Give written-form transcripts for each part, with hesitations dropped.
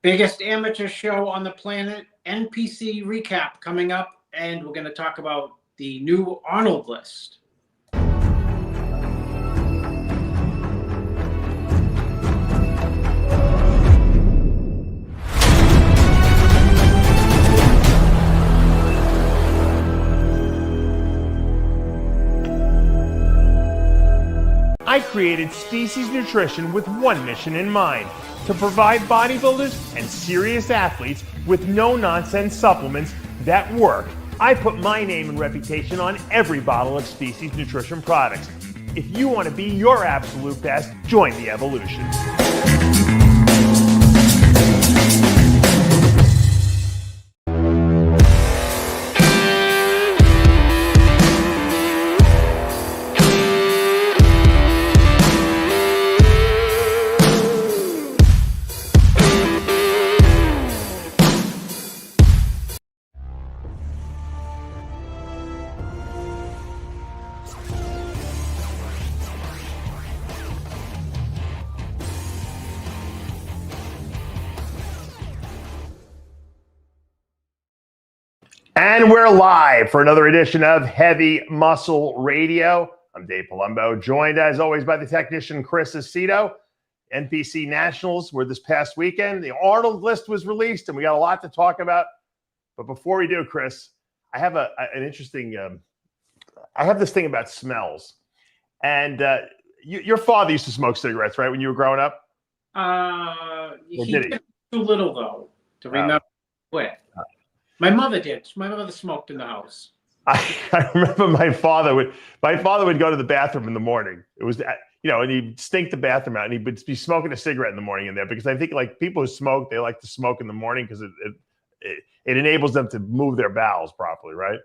Biggest amateur show on the planet, NPC recap coming up, and we're going to talk about the new Arnold list. I created Species Nutrition with one mission in mind: to provide bodybuilders and serious athletes with no-nonsense supplements that work. I put my name and reputation on every bottle of Species Nutrition products. If you want to be your absolute best, join the evolution. And we're live for another edition of Heavy Muscle Radio. I'm Dave Palumbo, joined as always by the technician Chris Aceto. NPC Nationals were this past weekend. The Arnold list was released, and we got a lot to talk about. But before we do, Chris, I have an interesting. I have this thing about smells, and your father used to smoke cigarettes, right? When you were growing up. He did too little though to remember quit. My mother did. My mother smoked in the house. I remember my father would go to the bathroom in the morning. It was, and he'd stink the bathroom out, and he would be smoking a cigarette in the morning in there, because I think like people who smoke, they like to smoke in the morning because it enables them to move their bowels properly, right?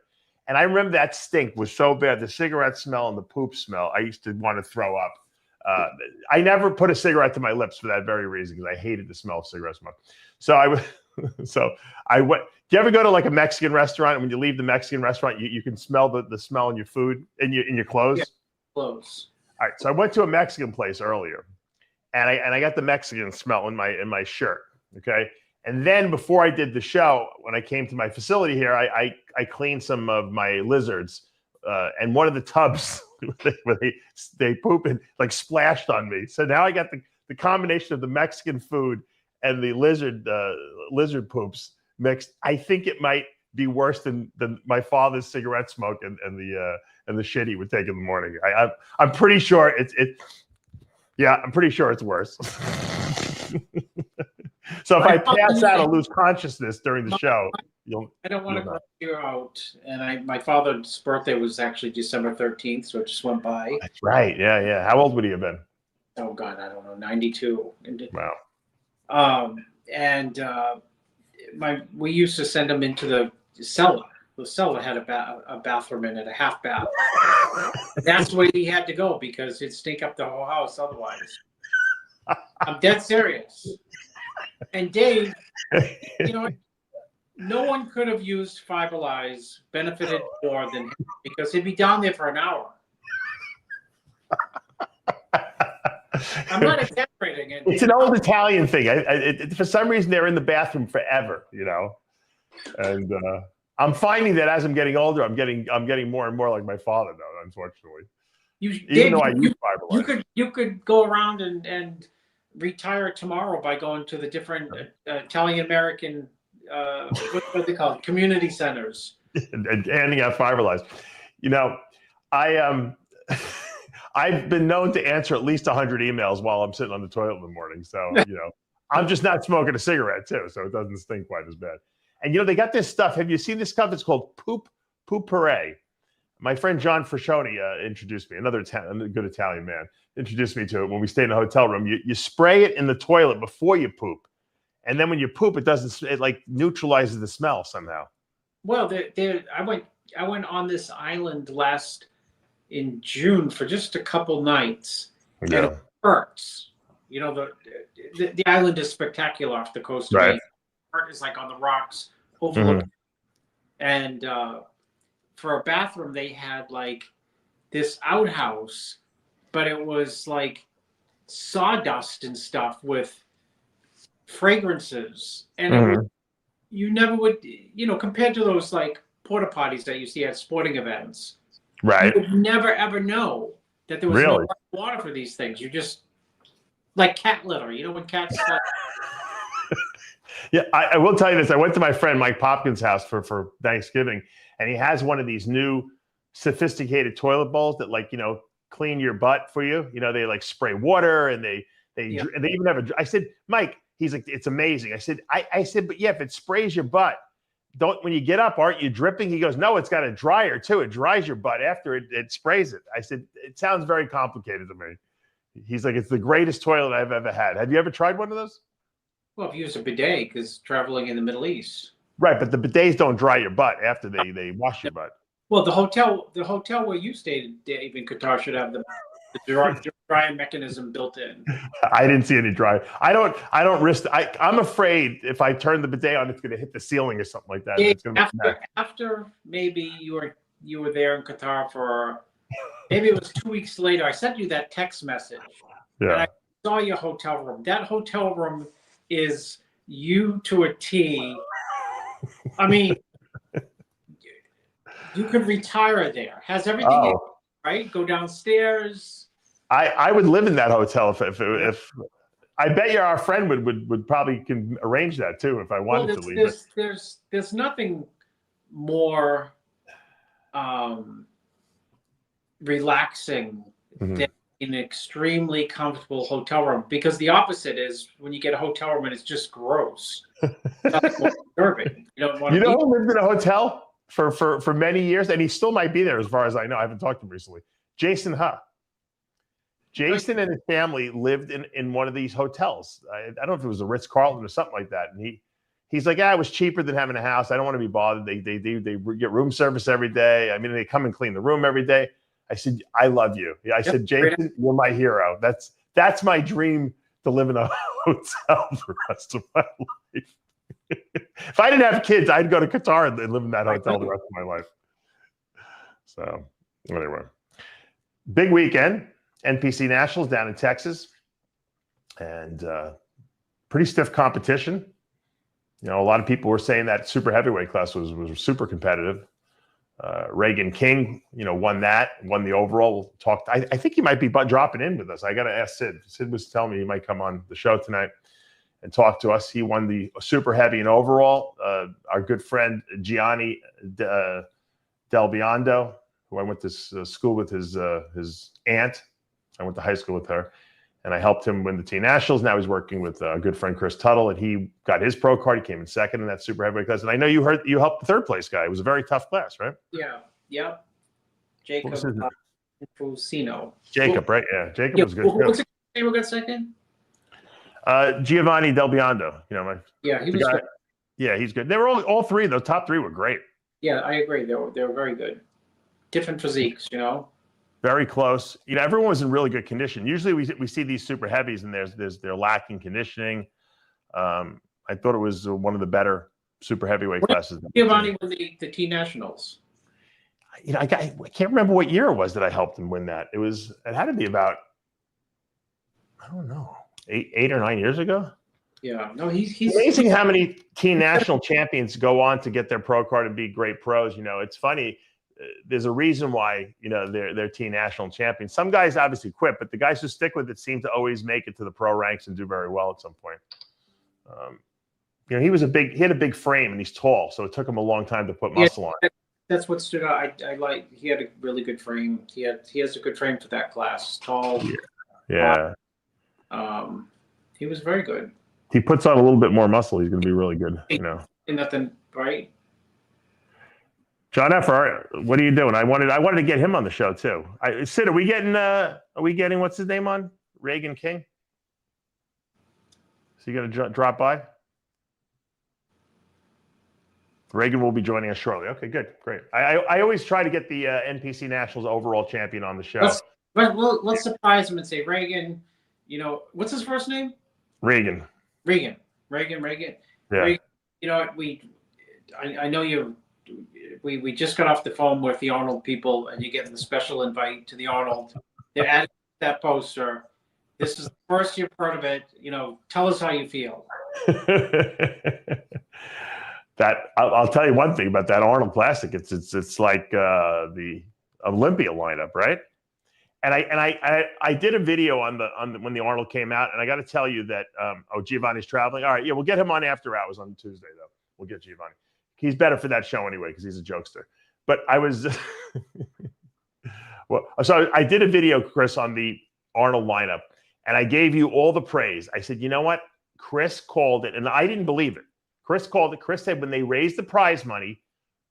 And I remember that stink was so bad, the cigarette smell and the poop smell. I used to want to throw up. I never put a cigarette to my lips for that very reason, because I hated the smell of cigarette smoke. So I went. Do you ever go to like a Mexican restaurant, and when you leave the Mexican restaurant, you can smell the smell in your food, in your clothes? Yeah, clothes. All right. So I went to a Mexican place earlier, and I got the Mexican smell in my shirt. Okay. And then before I did the show, when I came to my facility here, I cleaned some of my lizards, and one of the tubs where they poop and like splashed on me. So now I got the combination of the Mexican food and the lizard poops mixed. I think it might be worse than my father's cigarette smoke and the shit he would take in the morning. I'm pretty sure I'm pretty sure it's worse. So if I pass out or lose consciousness during the show, I don't want to gross you out. And my father's birthday was actually December 13th, so it just went by. That's right. Yeah. How old would he have been? Oh God, I don't know. 92. Wow. We used to send him into the cellar. The cellar had a bathroom in it, a half bath. That's where he had to go, because it'd stink up the whole house otherwise. I'm dead serious. And Dave, no one could have used Fiberlize, benefited more than him, because he'd be down there for an hour. I'm not exaggerating. It's an old Italian thing. For some reason, they're in the bathroom forever, And I'm finding that as I'm getting older, I'm getting more and more like my father, though. Unfortunately, even though I use Fiberlize, you could go around and retire tomorrow by going to the different Italian American what they call it, community centers and handing out Fiberlize. I've been known to answer at least 100 emails while I'm sitting on the toilet in the morning. So, I'm just not smoking a cigarette too, so it doesn't stink quite as bad. And, they got this stuff. Have you seen this stuff? It's called Poop Puree. My friend John Frascioni introduced me, another good Italian man, introduced me to it when we stayed in a hotel room. You spray it in the toilet before you poop. And then when you poop, it like neutralizes the smell somehow. Well, I went on this island in June for just a couple nights, and it hurts. The island is spectacular off the coast of Maine. Part is like on the rocks overlooking, and for a bathroom they had like this outhouse, but it was like sawdust and stuff with fragrances, and it was, you never would, compared to those like porta potties that you see at sporting events, right? You would never ever know that there was no water for these things. You just like cat litter, when cats. Yeah, I will tell you this. I went to my friend Mike Popkins' house for Thanksgiving, and he has one of these new sophisticated toilet bowls that clean your butt for you. They like spray water and they even have I said, Mike, he's like, it's amazing. I said, but yeah, if it sprays your butt, when you get up, aren't you dripping? He goes, no, it's got a dryer too. It dries your butt after it sprays it. I said, it sounds very complicated to me. He's like, it's the greatest toilet I've ever had. Have you ever tried one of those? Well, I've used a bidet because traveling in the Middle East. Right, but the bidets don't dry your butt after they wash your butt. Well, the hotel where you stayed, Dave, in Qatar should have the drying mechanism built in. I didn't see any dry. I don't risk. I'm afraid if I turn the bidet on, it's going to hit the ceiling or something like that. Yeah, after maybe you were there in Qatar for maybe it was 2 weeks later. I sent you that text message. Yeah. And I saw your hotel room. That hotel room is you to a T. I mean, you could retire there. Has everything right? Go downstairs. I would live in that hotel if I bet you our friend would probably can arrange that too if I wanted to leave. There's nothing more relaxing than an extremely comfortable hotel room, because the opposite is when you get a hotel room and it's just gross. That's more disturbing. You don't want to who lived in a hotel for many years, and he still might be there as far as I know. I haven't talked to him recently. Jason Huh. Jason and his family lived in one of these hotels. I don't know if it was a Ritz-Carlton or something like that. And he's like, it was cheaper than having a house. I don't want to be bothered. They get room service every day. I mean, they come and clean the room every day. I said, I love you. I said, Jason, you're my hero. That's my dream, to live in a hotel for the rest of my life. If I didn't have kids, I'd go to Qatar and live in that hotel the rest of my life. So anyway, big weekend. NPC Nationals down in Texas, and pretty stiff competition. A lot of people were saying that super heavyweight class was super competitive. Reagan King, won the overall. I think he might be dropping in with us. I got to ask Sid. Sid was telling me he might come on the show tonight and talk to us. He won the super heavy and overall. Our good friend Giovanni Del Biondo, who I went to school with his aunt. I went to high school with her, and I helped him win the T Nationals. Now he's working with a good friend, Chris Tuttle, and he got his pro card. He came in second in that super heavyweight class. And I know you helped the third place guy. It was a very tough class, right? Yeah. Yep. Jacob Fusino. Jacob, right? Yeah. Jacob was good. What's his name again second? Giovanni Del Biondo. He was good. Yeah, he's good. They were all three. The top three were great. Yeah, I agree. They were very good. Different physiques, Very close. Everyone was in really good condition. Usually we see theyese super heavies and they're lacking conditioning. I thought it was one of the better super heavyweight classes. Giovanni won the T Nationals. I can't remember what year it was that I helped him win that. It had to be about, I don't know, 8 or 9 years ago. Yeah, no, he's amazing how many T National champions go on to get their pro card and be great pros. It's funny. There's a reason why they're T National champions. Some guys obviously quit, but the guys who stick with it seem to always make it to the pro ranks and do very well at some point. He had a big frame and he's tall, so it took him a long time to put muscle on. That's what stood out. I like. He had a really good frame. He has a good frame for that class. Tall. Yeah. He was very good. He puts on a little bit more muscle. He's going to be really good. And nothing, right? John F., what are you doing? I wanted to get him on the show too. Sid, are we getting what's his name on? Reagan King? Is he going to drop by? Reagan will be joining us shortly. Okay, good, great. I always try to get the NPC Nationals overall champion on the show. Let's surprise him and say, Reagan, what's his first name? Reagan. Yeah. Reagan, I know you. We just got off the phone with the Arnold people, and you're getting the special invite to the Arnold. They're adding that poster. This is the first you've heard of it. Tell us how you feel. That I'll tell you one thing about that Arnold Classic. It's like the Olympia lineup, right? And I did a video on the when the Arnold came out, and I got to tell you that Giovanni's traveling. All right, yeah, we'll get him on after hours on Tuesday though. We'll get Giovanni. He's better for that show anyway because he's a jokester. But I was well, so I did a video, Chris, on the Arnold lineup, and I gave you all the praise. I said, you know what? Chris called it, and I didn't believe it. Chris called it. Chris said when they raise the prize money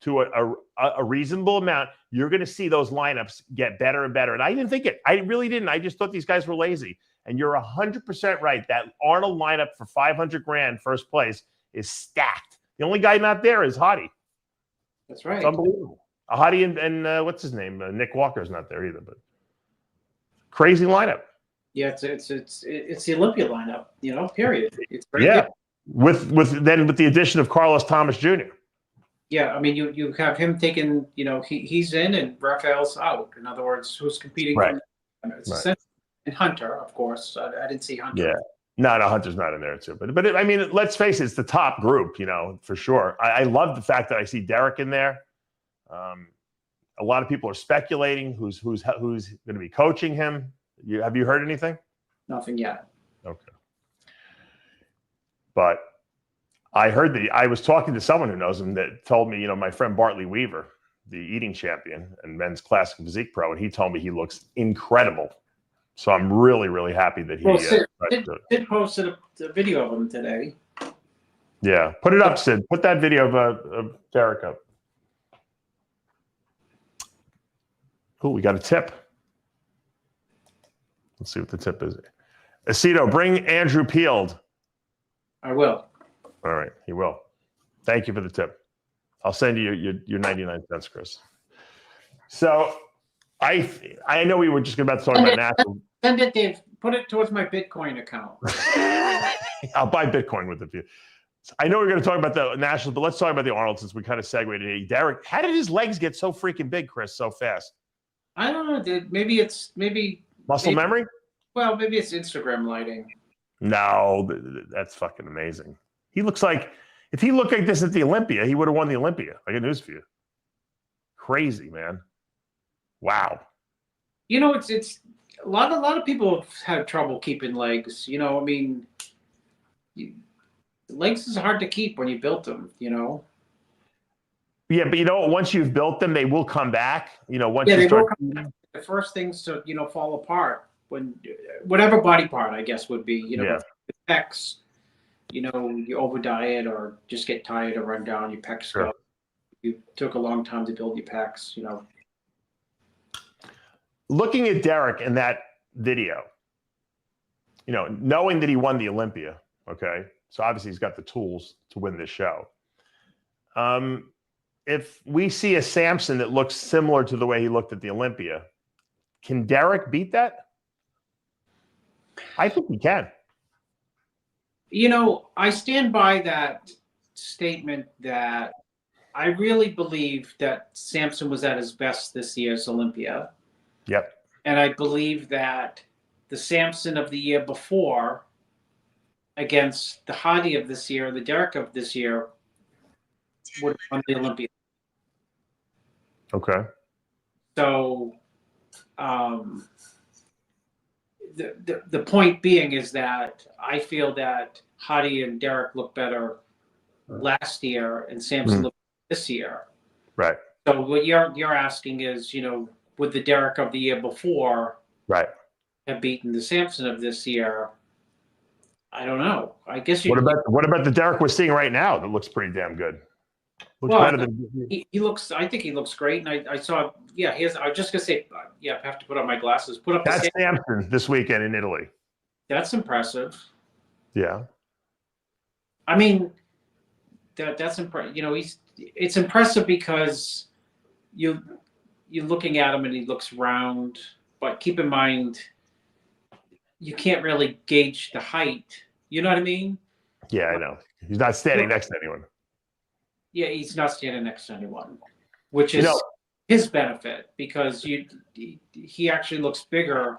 to a reasonable amount, you're going to see those lineups get better and better. And I didn't think it. I really didn't. I just thought these guys were lazy. And you're 100% right. That Arnold lineup for 500 grand first place is stacked. The only guy not there is Hottie. That's right. It's unbelievable. Hottie and what's his name? Nick Walker's not there either. But crazy lineup. Yeah, it's the Olympia lineup. You know, period. It's very yeah. good. With the addition of Carlos Thomas Jr. Yeah, I mean, you have him taking, you know, he's in and Rafael's out. In other words, who's competing? Right. Right. And Hunter, of course. I didn't see Hunter. Yeah. No, Hunter's not in there too. But I mean, let's face it, it's the top group, you know, for sure. I love the fact that I see Derek in there. A lot of people are speculating who's going to be coaching him. Have you heard anything? Nothing yet. Okay. But I heard that I was talking to someone who knows him that told me, you know, my friend Bartley Weaver, the eating champion and men's classic physique pro, and he told me he looks incredible. So I'm really, really happy that he Sid posted a video of him today. Yeah, put it up, Sid. Put that video of Derek up. Oh, we got a tip. Let's see what the tip is. Aceto, bring Andrew Peeled. I will. All right, he will. Thank you for the tip. I'll send you your 99 cents, Chris. So I know we were just about to talk about National. Send it, Dave. Put it towards my Bitcoin account. I'll buy Bitcoin with it. I know we're going to talk about the Nationals, but let's talk about the Arnold since we kind of segued today. Derek, how did his legs get so freaking big, Chris, so fast? I don't know, dude. Maybe muscle memory? Well, maybe it's Instagram lighting. No, that's fucking amazing. He looks like, if he looked like this at the Olympia, he would have won the Olympia. I got news for you. Crazy, man. Wow. You know, it's a lot of people have trouble keeping legs. You know, I mean, legs is hard to keep when you built them, you know. Yeah, but you know, once you've built them, they will come back. You know, once they will come back. The first things to, you know, fall apart when whatever body part, I guess, would be, you know, pecs. You know, you over diet or just get tired or run down, your pecs go. You took a long time to build your pecs, you know. Looking at Derek in that video, you know, knowing that he won the Olympia, okay, so obviously he's got the tools to win this show. If we see a Samson that looks similar to the way he looked at the Olympia, can Derek beat that? I think he can. You know, I stand by that statement that I really believe that Samson was at his best this year's Olympia. Yep. And I believe that the Samson of the year before against the Hottie of this year, the Derek of this year, would have won the Olympia. Okay. So the point being is that I feel that Hottie and Derek look better last year and Samson looked this year. Right. So what you're asking is, you know, would the Derek of the year before have beaten the Samson of this year? I don't know. I guess you. What about the Derek we're seeing right now that looks pretty damn good? Looks better than he looks. I think he looks great, and I saw. Yeah, he has. I was just gonna say. Yeah, I have to put on my glasses. Put up. That's Samson this weekend in Italy. That's impressive. Yeah. I mean, that's impressive. You know, it's impressive because you're looking at him and he looks round, but keep in mind you can't really gauge the height. You know what I mean? Yeah, I know. He's not standing next to anyone. Yeah, he's not standing next to anyone, which is his benefit because he actually looks bigger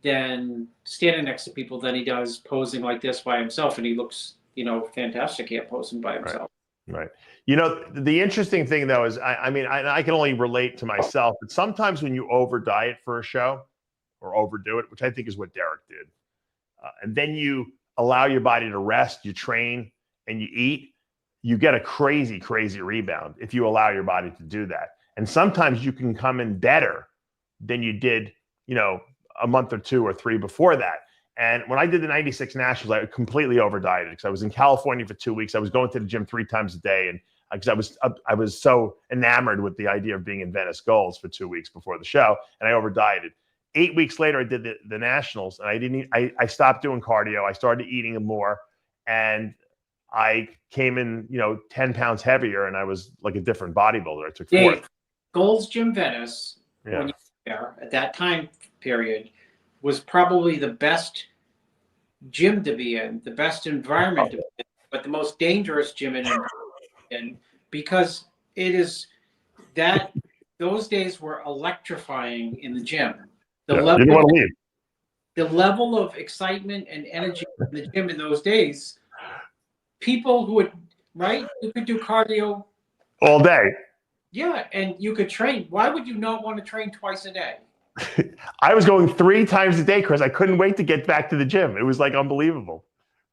than standing next to people than he does posing like this by himself, and he looks fantastic here posing by himself. Right. The interesting thing though is, I can only relate to myself, but sometimes when you over diet for a show or overdo it, which I think is what Derek did, and then you allow your body to rest, you train and you eat, you get a crazy, crazy rebound if you allow your body to do that. And sometimes you can come in better than you did, a month or 2 or 3 before that. And when I did the 96 Nationals, I completely over dieted because I was in California for 2 weeks. I was going to the gym 3 times a day. And because I was so enamored with the idea of being in Venice Goals for 2 weeks before the show, and I over dieted. 8 weeks later, I did the Nationals, and I stopped doing cardio. I started eating more, and I came in, 10 pounds heavier, and I was like a different bodybuilder. I took 4. Gold's Gym Venice, when you were there at that time period, was probably the best gym to be in, the best environment to be in, but the most dangerous gym in, because it is that those days were electrifying in the gym. The level of excitement and energy in the gym in those days, people who would, you could do cardio all day. Yeah, and you could train. Why would you not want to train twice a day? I was going 3 times a day, Chris. I couldn't wait to get back to the gym. It was like unbelievable.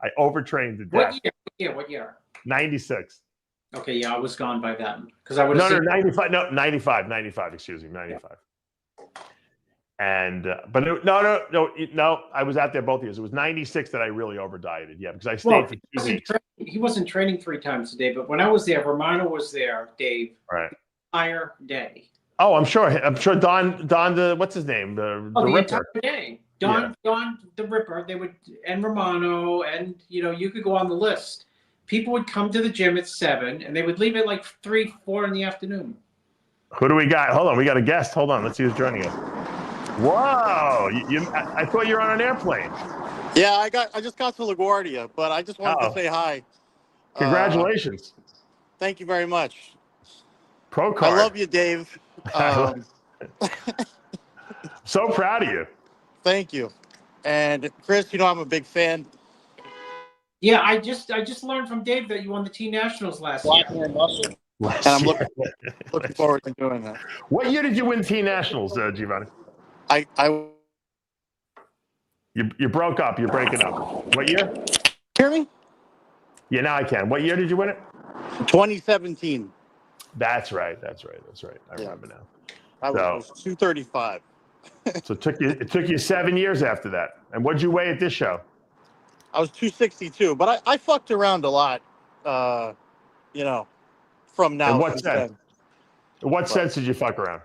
I overtrained to death. What year? 96. Okay, yeah, I was gone by then because I would have 95. No, 95. Excuse me, 95. Yeah. And but no, I was out there both years. It was 96 that I really over dieted. Yeah, because I stayed for 2 weeks. He wasn't training 3 times a day, but when I was there, Romano was there, Dave. Right. The entire day. Oh, I'm sure Don the what's his name? The Ripper. Entire day. Don the Ripper, they would, and Romano, and you could go on the list. People would come to the gym at 7 and they would leave at like 3, 4 in the afternoon. Who do we got? Hold on, we got a guest. Hold on, let's see who's joining us. Whoa! I thought you were on an airplane. Yeah, I just got to LaGuardia, but I just wanted to say hi. Congratulations. Thank you very much. Pro card. I love you, Dave. So proud of you. Thank you. And Chris, I'm a big fan. Yeah, I just learned from Dave that you won the T Nationals last year. And I'm looking forward to doing that. What year did you win T Nationals, Giovanni? You broke up. You're breaking up. What year? Hear me? Yeah, now I can. What year did you win it? 2017. That's right. I remember now. I was 235. So it took you 7 years after that. And what'd you weigh at this show? I was 262, but I fucked around a lot, from now. In what sense? In what sense did you fuck around?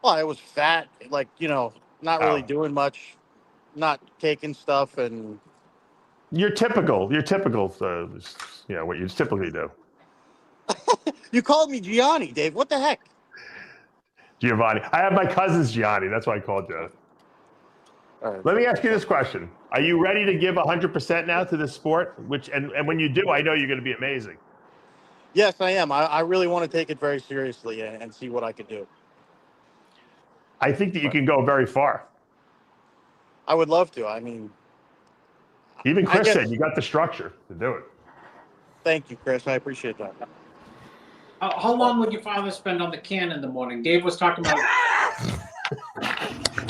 Well, I was fat, not really doing much, not taking stuff, and You're typical. What you typically do. You called me Gianni, Dave. What the heck? Giovanni. I have my cousin's Gianni. That's why I called you. All right. Let me ask you this question. Are you ready to give 100% now to this sport? And when you do, I know you're going to be amazing. Yes, I am. I really want to take it very seriously and see what I could do. I think that you can go very far. I would love to. I mean, even Chris said you got the structure to do it. Thank you, Chris. I appreciate that. How long would your father spend on the can in the morning? Dave was talking about.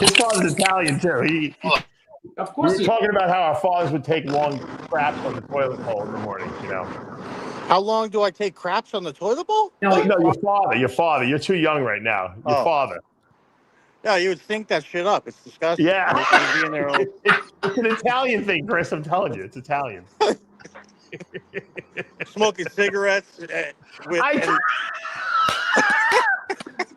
His father's Italian too. Of course. We were talking about how our fathers would take long craps on the toilet bowl in the morning. How long do I take craps on the toilet bowl? No, your father. You're too young right now. Your father. Yeah, you would think that shit up. It's disgusting. Yeah. It's an Italian thing, Chris. I'm telling you, it's Italian. Smoking cigarettes.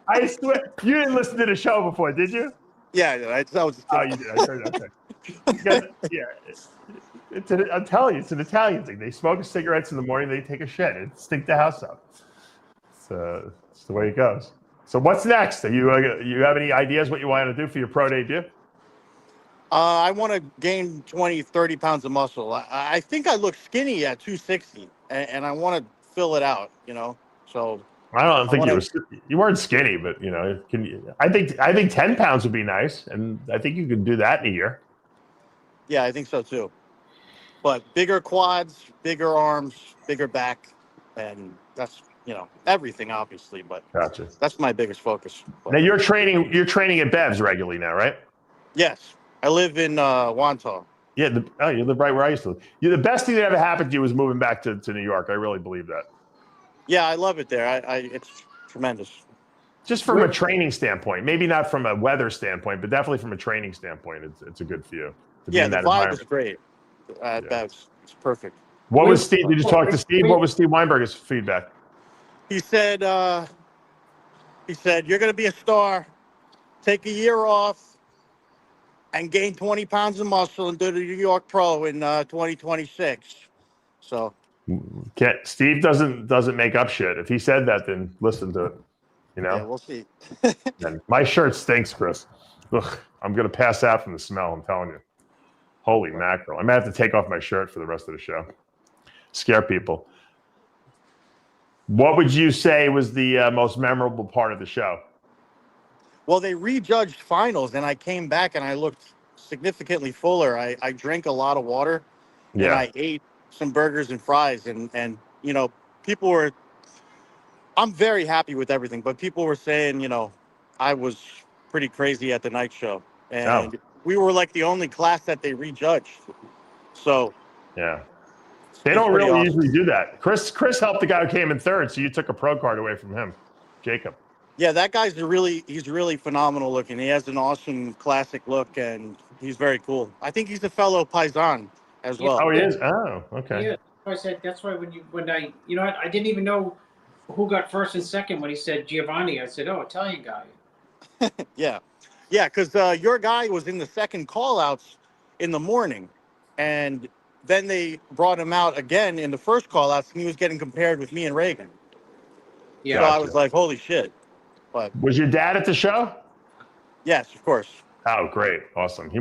I swear, you didn't listen to the show before, did you? Yeah, that was. Oh, you did. I heard that. Okay. I'm telling you, it's an Italian thing. They smoke cigarettes in the morning. They take a shit and stink the house up. It's the way it goes. So what's next? You have any ideas what you want to do for your pro debut? I want to gain 20, 30 pounds of muscle. I think I look skinny at 260, and I want to fill it out, So I don't think you weren't skinny, but I think 10 pounds would be nice, and I think you could do that in a year. Yeah, I think so too. but bigger quads, bigger arms, bigger back, and that's everything obviously. But Gotcha. that's my biggest focus. But, Now you're training at Bev's regularly now, right? yes, I live in Wantagh. Yeah. You live right where I used to live. The best thing that ever happened to you was moving back to New York. I really believe that. Yeah, I love it there. It's tremendous. Just from a training standpoint, maybe not from a weather standpoint, but definitely from a training standpoint, it's a good for you. Yeah, the vibe is great. It's perfect. What was Steve? Did you talk to Steve? What was Steve Weinberger's feedback? He said, you're going to be a star. Take a year off and gain 20 pounds of muscle and do the New York Pro in 2026. So Steve doesn't make up shit. If he said that, then listen to it. Yeah, we'll see. My shirt stinks, Chris. Ugh, I'm gonna pass out from the smell. I'm telling you. Holy mackerel! I might have to take off my shirt for the rest of the show. Scare people. What would you say was the most memorable part of the show? Well, they rejudged finals, and I came back and I looked significantly fuller. I drank a lot of water, and I ate some burgers and fries, and people were. I'm very happy with everything, but people were saying, I was pretty crazy at the night show, and we were like the only class that they rejudged. So yeah, they don't really usually do that. Chris helped the guy who came in third, so you took a pro card away from him, Jacob. Yeah, that guy's he's really phenomenal looking. He has an awesome classic look, and he's very cool. I think he's a fellow Paisan as well. Oh, he is? Oh, okay. Yeah, I said that's why when I didn't even know who got first and second when he said Giovanni. I said, oh, Italian guy. Yeah, because your guy was in the second call-outs in the morning, and then they brought him out again in the first call-outs, and he was getting compared with me and Reagan. Yeah, so I was like, holy shit. But was your dad at the show? Yes, of course. Oh, great. Awesome. He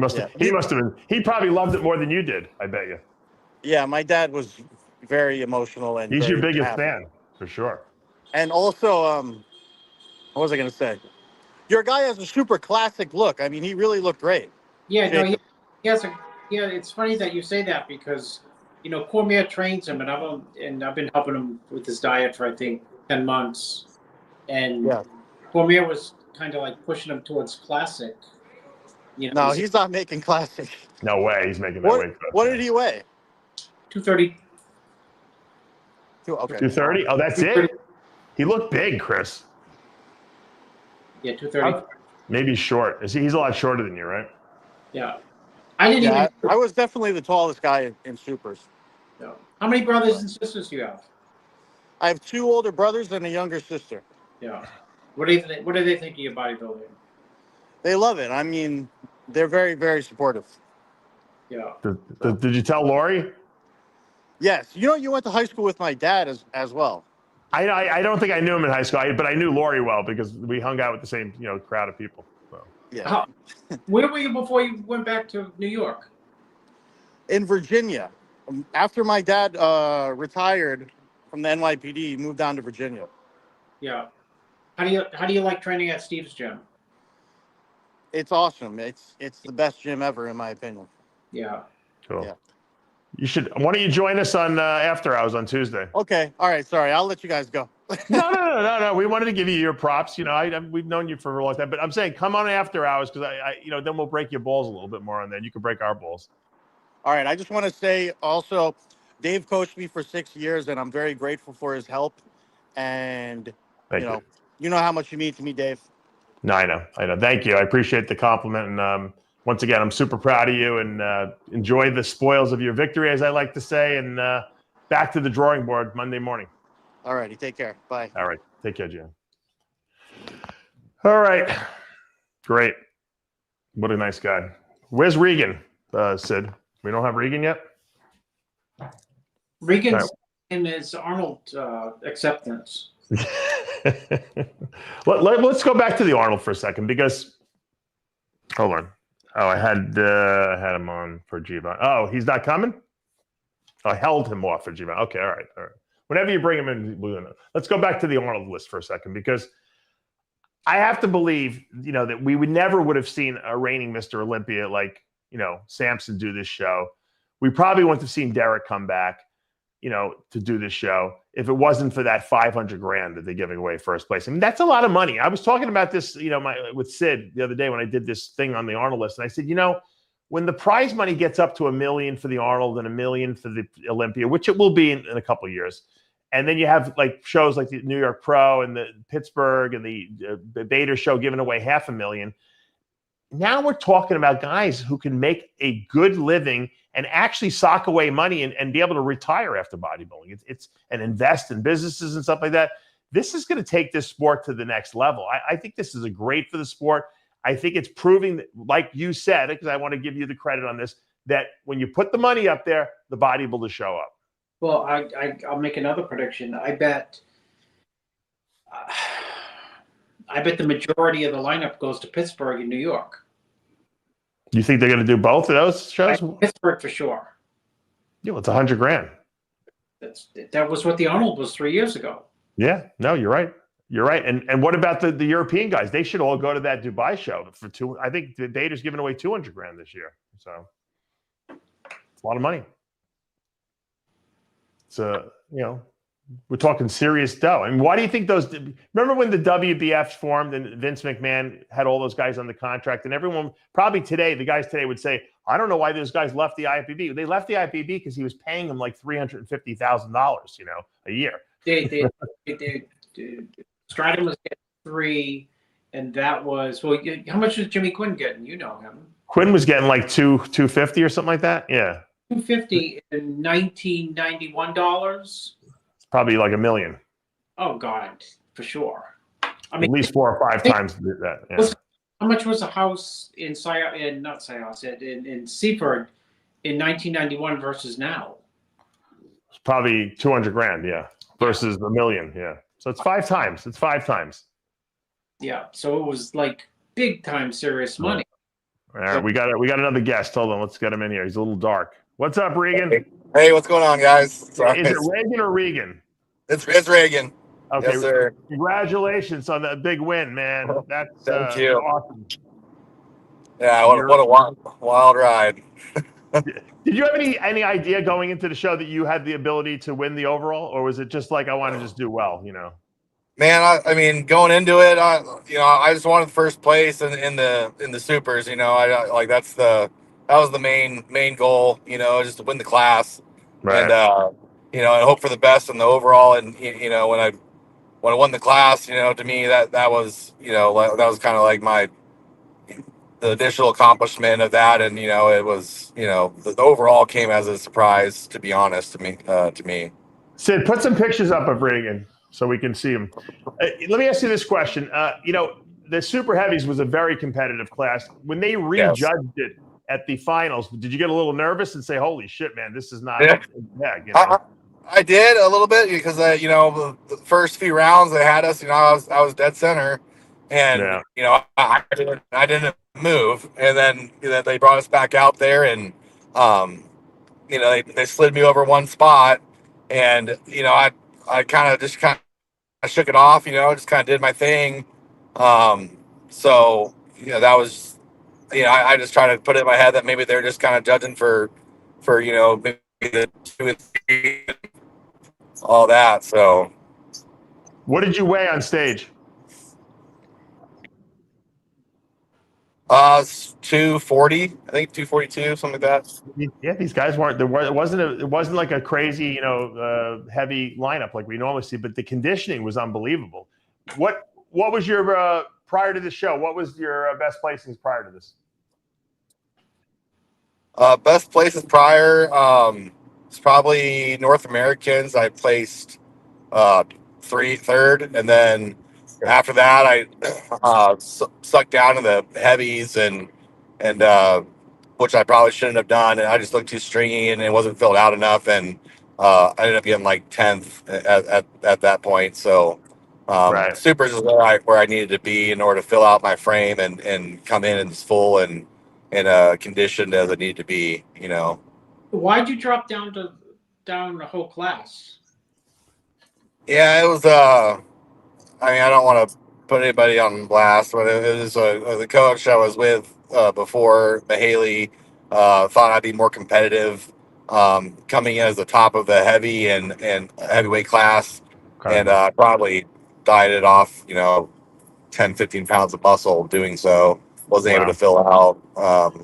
probably loved it more than you did, I bet you. Yeah, my dad was very emotional. And he's your biggest fan, for sure. And also, what was I going to say? Your guy has a super classic look. I mean, he really looked great. Yeah, no, he has it's funny that you say that because, Cormier trains him, and I've been helping him with his diet for, I think, 10 months. And Cormier was kind of like pushing him towards classic. No, he's not making classic. No way, he's making that weight. What did he weigh? 230. Okay. 230? Oh, that's it? He looked big, Chris. Yeah, 230. Maybe short. He's a lot shorter than you, right? Yeah. I was definitely the tallest guy in supers. Yeah. How many brothers and sisters do you have? I have 2 older brothers and a younger sister. Yeah. What do they think of your bodybuilding? They love it. I mean, they're very, very supportive. Yeah. Did you tell Lori? Yes. You went to high school with my dad as well. I don't think I knew him in high school, but I knew Lori well because we hung out with the same crowd of people. So. Yeah. Where were you before you went back to New York? In Virginia. After my dad retired from the NYPD, he moved down to Virginia. Yeah. How do you like training at Steve's gym? It's awesome. It's the best gym ever, in my opinion. Yeah. Cool. Yeah. Why don't you join us on After Hours on Tuesday? Okay. All right. Sorry. I'll let you guys go. No. We wanted to give you your props. We've known you for a long time, but I'm saying come on After Hours because then we'll break your balls a little bit more, and then you can break our balls. All right. I just want to say also, Dave coached me for 6 years, and I'm very grateful for his help. And you know how much you mean to me, Dave. No, I know. Thank you. I appreciate the compliment, and once again, I'm super proud of you and enjoy the spoils of your victory, as I like to say, and back to the drawing board Monday morning. All righty. Take care. Bye. All right. Take care, Jim. All right. Great. What a nice guy. Where's Regan, Sid? We don't have Regan yet? Regan's in his Arnold acceptance. Let's go back to the Arnold for a second because hold on. Oh, I had him on for Giovanni. Oh, he's not coming? I held him off for Giovanni. Okay, all right. Whenever you bring him in, let's go back to the Arnold list for a second because I have to believe, that we never would have seen a reigning Mr. Olympia like, Samson do this show we probably wouldn't have seen Derek come back, to do this show if it wasn't for that $500,000 that they're giving away first place. I mean, that's a lot of money. I was talking about this, with Sid the other day when I did this thing on the Arnold list, and I said, when the prize money gets up to $1 million for the Arnold and $1 million for the Olympia, which it will be in a couple of years, and then you have like shows like the New York Pro and the Pittsburgh and the Bader show giving away $500,000. Now we're talking about guys who can make a good living and actually sock away money and be able to retire after bodybuilding. It's and invest in businesses and stuff like that. This is going to take this sport to the next level. I think this is great for the sport. I think it's proving that, like you said, because I want to give you the credit on this, that when you put the money up there, the bodybuilders show up. Well, I'll make another prediction. I bet the majority of the lineup goes to Pittsburgh and New York. You think they're going to do both of those shows? Pittsburgh for sure. Yeah, well, it's $100,000. That was what the Arnold was 3 years ago. Yeah, no, you're right. You're right. And what about the European guys? They should all go to that Dubai show for two. I think the Bader's giving away $200,000 this year. So it's a lot of money. So, we're talking serious dough. And why do you think those? Remember when the WBF formed and Vince McMahon had all those guys on the contract, and everyone probably today, the guys today would say, I don't know why those guys left the IFBB. They left the IFBB because he was paying them like $350,000, a year. They Stratton was getting 3, and that was how much was Jimmy Quinn getting? You know him. Quinn was getting like $250 or something like that. Yeah, $250 in $1991. It's probably like $1 million. Oh God, for sure. I mean, at least 4 or 5 times that. Yeah. How much was a house in Seaford in 1991 versus now? It's probably $200,000, yeah, versus $1 million, yeah. So it's 5 times. It's 5 times. Yeah. So it was like big time serious money. All right, we got another guest. Hold on, let's get him in here. He's a little dark. What's up, Reagan? Hey, what's going on, guys? Sorry. Is it Reagan or Regan? It's Reagan. Okay, yes, sir. Congratulations on that big win, man. That's Thank you. Awesome. Yeah, what a wild ride. Did you have any idea going into the show that you had the ability to win the overall, or was it just like I want to just do well, Man, I mean, going into it, I just wanted first place in the supers. That was the main goal. Just to win the class, right. And and hope for the best in the overall. And when I won the class, to me that was that was kind of like the additional accomplishment of that. And it was the overall came as a surprise, to be honest, to me. Sid, put some pictures up of Reagan so we can see him. Let me ask you this question. The super heavies was a very competitive class. When they rejudged it at the finals, did you get a little nervous and say, "Holy shit, man, this is not"? Yeah. I did a little bit because the first few rounds they had us. I was dead center, and I didn't move, and then they brought us back out there, and they slid me over one spot, and I kind of shook it off, just kind of did my thing. So that was, I just try to put it in my head that maybe they're just kind of judging for maybe the 2 and 3, all that. So, what did you weigh on stage? 240, I think 242, something like that. Yeah, these guys weren't. It wasn't like a crazy, heavy lineup like we normally see. But the conditioning was unbelievable. What was your prior to the show? What was your best placings prior to this? Best places prior, it's probably North Americans. I placed third, and then after that, I sucked down to the heavies and which I probably shouldn't have done, and I just looked too stringy and it wasn't filled out enough, and I ended up getting like 10th at that point. So right. Supers is where I needed to be in order to fill out my frame and come in as full and conditioned as I need to be. Why'd you drop down the whole class? Yeah, it was. I mean, I don't want to put anybody on blast, but it was the coach I was with before, Mahaley, thought I'd be more competitive coming in as the top of the heavy and heavyweight class, Okay. and probably dieted off, 10, 15 pounds of muscle doing so. Wasn't able Wow. to fill out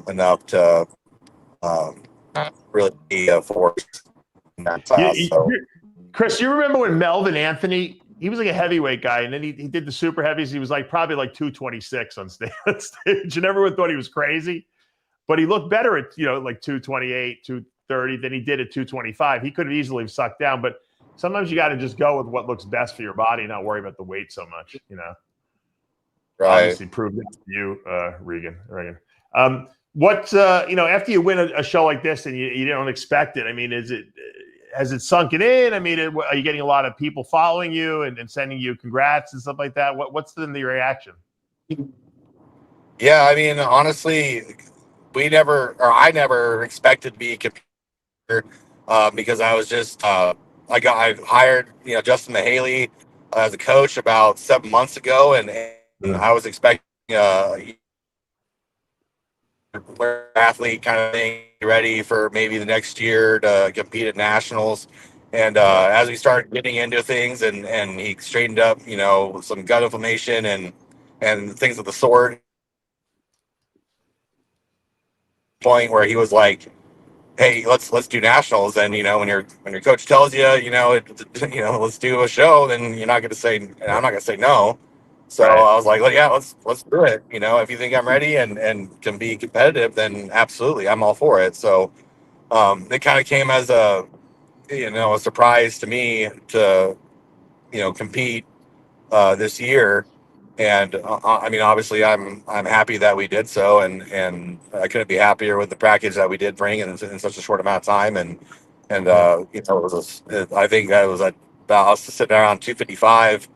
enough to really be a force in that class. So. Chris, you remember when Melvin Anthony, he was like a heavyweight guy, and then he did the super heavies. He was like probably like 226 on stage, and everyone thought he was crazy. But he looked better at, like 228, 230 than he did at 225. He could have easily sucked down, but sometimes you got to just go with what looks best for your body and not worry about the weight so much, Right. Obviously proved that to you, Reagan. After you win a show like this and you don't expect it, I mean, has it sunken in? I mean, are you getting a lot of people following you and sending you congrats and stuff like that? What's the reaction? Yeah, I mean, honestly, I never expected to be a computer because I was just, I hired, Justin Mahaley as a coach about 7 months ago, and I was expecting athlete kind of thing, ready for maybe the next year to compete at nationals. And as we started getting into things, and he straightened up, some gut inflammation and things of the sort, point where he was like, "Hey, let's do nationals." And when your coach tells you, let's do a show, then you're not going to say, I'm not going to say no. So Right. I was like, well, yeah, let's do it. If you think I'm ready and can be competitive, then absolutely, I'm all for it. So it kind of came as a surprise to me to compete this year. And I mean, obviously, I'm happy that we did so, and I couldn't be happier with the package that we did bring in such a short amount of time. And it was I think that was about us sitting around 255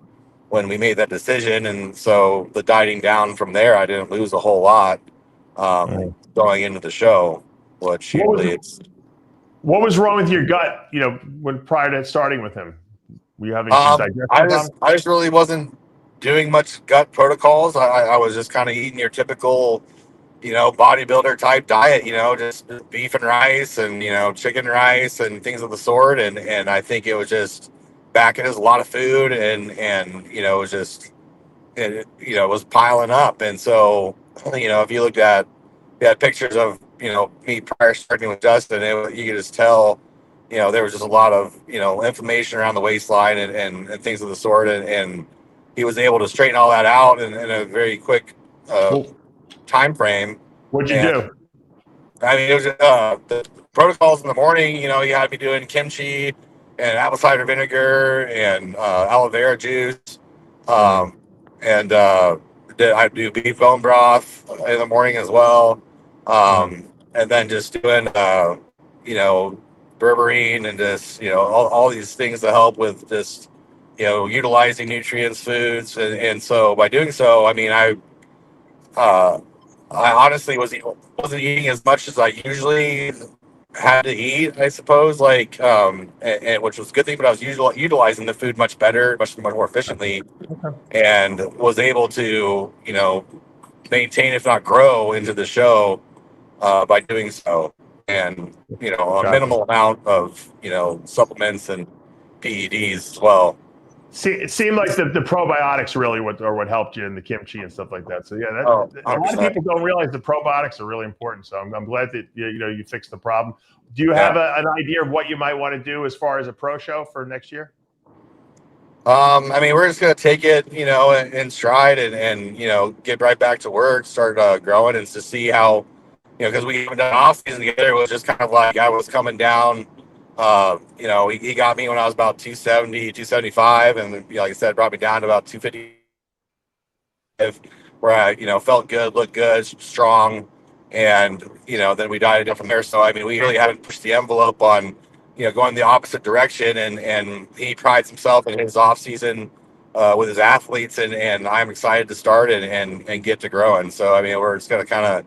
when we made that decision, and so the dieting down from there, I didn't lose a whole lot going into the show, which usually it's. What was wrong with your gut? When prior to starting with him, were you having some digestion problems? I just really wasn't doing much gut protocols. I was just kind of eating your typical, bodybuilder type diet, just beef and rice and, chicken rice and things of the sort. And I think it was just back. It was a lot of food and, it was just, it was piling up. And so, if you looked at, pictures of, me prior starting with Justin, you could just tell, there was just a lot of, inflammation around the waistline and things of the sort. And he was able to straighten all that out in a very quick time frame. What'd you do? I mean, it was the protocols in the morning. You had to be doing kimchi and apple cider vinegar and aloe vera juice. And I do beef bone broth in the morning as well. And then just doing, berberine and just, all these things to help with just, utilizing nutrients, foods. And so by doing so, I mean, I honestly wasn't eating as much as I usually had to eat, I suppose, and which was a good thing, but I was utilizing the food much better, much more efficiently, and was able to, maintain, if not grow, into the show by doing so. And, a minimal amount of, supplements and PEDs as well. See, it seemed like the probiotics really what helped you in the kimchi and stuff like that. So yeah, a lot of people don't realize the probiotics are really important. So I'm glad that you fixed the problem. Do you have an idea of what you might want to do as far as a pro show for next year? I mean, we're just gonna take it, in stride and get right back to work, start growing, and to see how, because we haven't done off season together. It was just kind of like I was coming down. He got me when I was about 270, 275, and like I said, brought me down to about 250, where I, felt good, looked good, strong, and then we dieted down from there. So I mean, we really haven't pushed the envelope on, going the opposite direction. And he prides himself in his off season with his athletes, and I'm excited to start and get to growing. So I mean, we're just gonna kind of,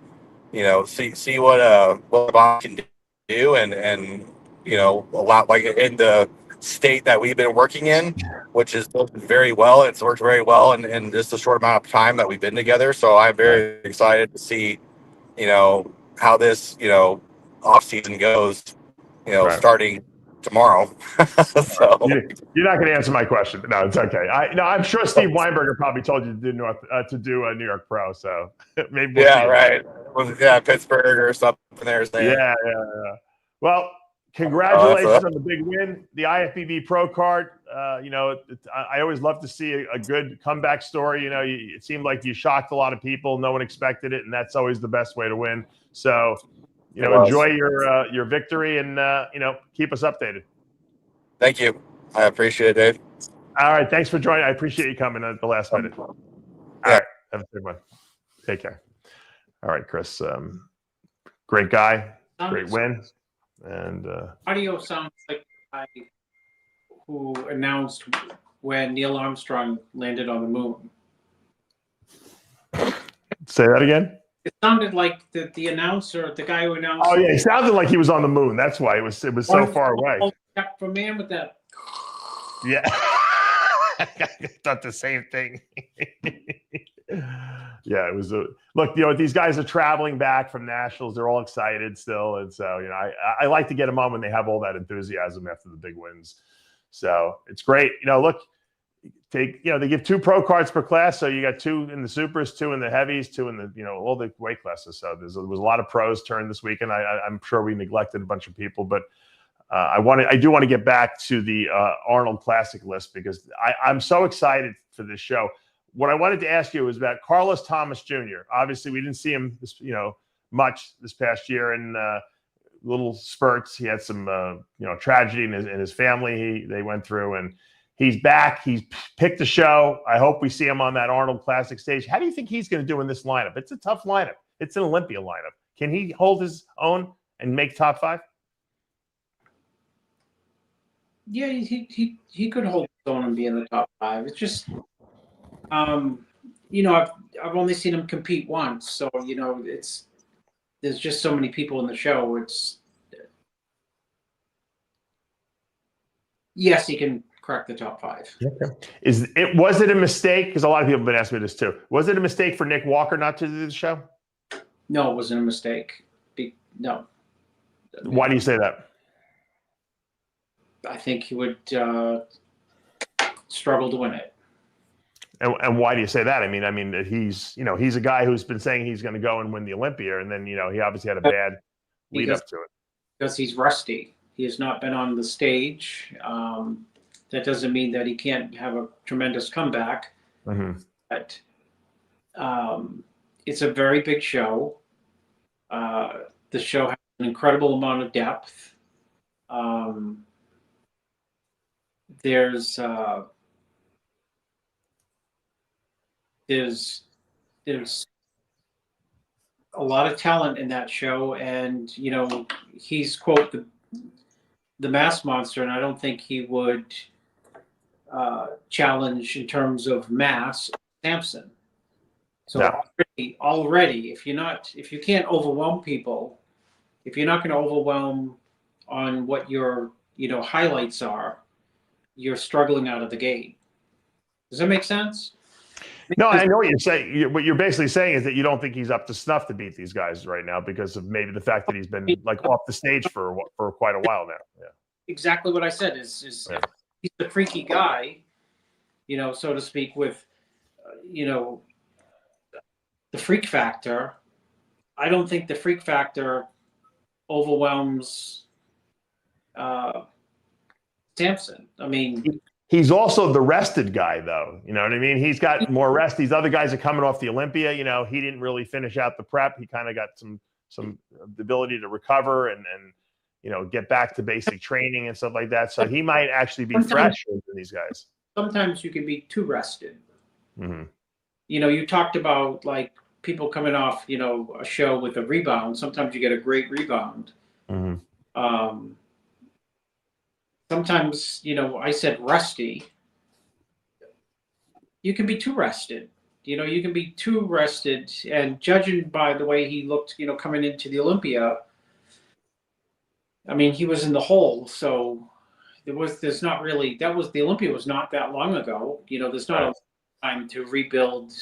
see what the body can do, and a lot like in the state that we've been working in, which is very well. It's worked very well in just a short amount of time that we've been together. So I'm very excited to see, how this, off season goes. starting tomorrow. So you're not going to answer my question, but no, it's okay. I'm sure Steve Weinberger probably told you to do a New York Pro. So maybe we'll see right. Pittsburgh or something there. Yeah. Well, congratulations on the big win, the IFBB Pro card. I always love to see a good comeback story. It seemed like you shocked a lot of people. No one expected it, and that's always the best way to win. So, enjoy your victory, and keep us updated. Thank you. I appreciate it, Dave. All right, thanks for joining. I appreciate you coming at the last minute. All right, have a good one. Take care. All right, Chris. Great guy, great win, and audio sounds like the guy who announced when Neil Armstrong landed on the moon. Say that again. It sounded like the announcer, the guy who announced. Oh yeah, he sounded like he was on the moon. That's why it was so far away. For man with that. Yeah, I thought the same thing. Yeah, it was look. These guys are traveling back from Nationals. They're all excited still, and so I like to get them on when they have all that enthusiasm after the big wins. So it's great. Look, they give 2 pro cards per class, so you got 2 in the supers, 2 in the heavies, 2 in the all the weight classes. So there was a lot of pros turned this weekend. I'm sure we neglected a bunch of people, but I do want to get back to the Arnold Classic list because I'm so excited for this show. What I wanted to ask you was about Carlos Thomas Jr. Obviously, we didn't see him, much this past year in little spurts. He had some, tragedy in his family they went through, and he's back. He's picked a show. I hope we see him on that Arnold Classic stage. How do you think he's going to do in this lineup? It's a tough lineup. It's an Olympia lineup. Can he hold his own and make top 5? Yeah, he could hold his own and be in the top 5. It's just, I've only seen him compete once, so there's just so many people in the show. Yes, he can crack the top 5. Okay. Was it a mistake? Because a lot of people have been asking me this too. Was it a mistake for Nick Walker not to do the show? No, it wasn't a mistake. No. Why do you say that? I think he would struggle to win it. And why do you say that? I mean, he's a guy who's been saying he's going to go and win the Olympia, and then he obviously had a bad lead up to it. Because he's rusty. He has not been on the stage. That doesn't mean that he can't have a tremendous comeback. Mm-hmm. But it's a very big show. The show has an incredible amount of depth. There's a lot of talent in that show, and he's quote the mass monster, and I don't think he would challenge in terms of mass Samson. So already, if you can't overwhelm people, if you're not going to overwhelm on what your highlights are, you're struggling out of the gate. Does that make sense? No, I know what you're saying. What you're basically saying is that you don't think he's up to snuff to beat these guys right now because of maybe the fact that he's been off the stage for quite a while now. Yeah. Exactly what I said is he's the freaky guy, so to speak, with the freak factor. I don't think the freak factor overwhelms Samson. I mean, he's also the rested guy, though. You know what I mean? He's got more rest. These other guys are coming off the Olympia. He didn't really finish out the prep. He kind of got some ability to recover and get back to basic training and stuff like that. So he might actually be fresh than these guys. Sometimes you can be too rested. Mm-hmm. You talked about like people coming off, a show with a rebound. Sometimes you get a great rebound. Mm-hmm. Sometimes, I said rusty. You can be too rested. You can be too rested. And judging by the way he looked, coming into the Olympia, I mean, he was in the hole. So the Olympia was not that long ago. There's not a time to rebuild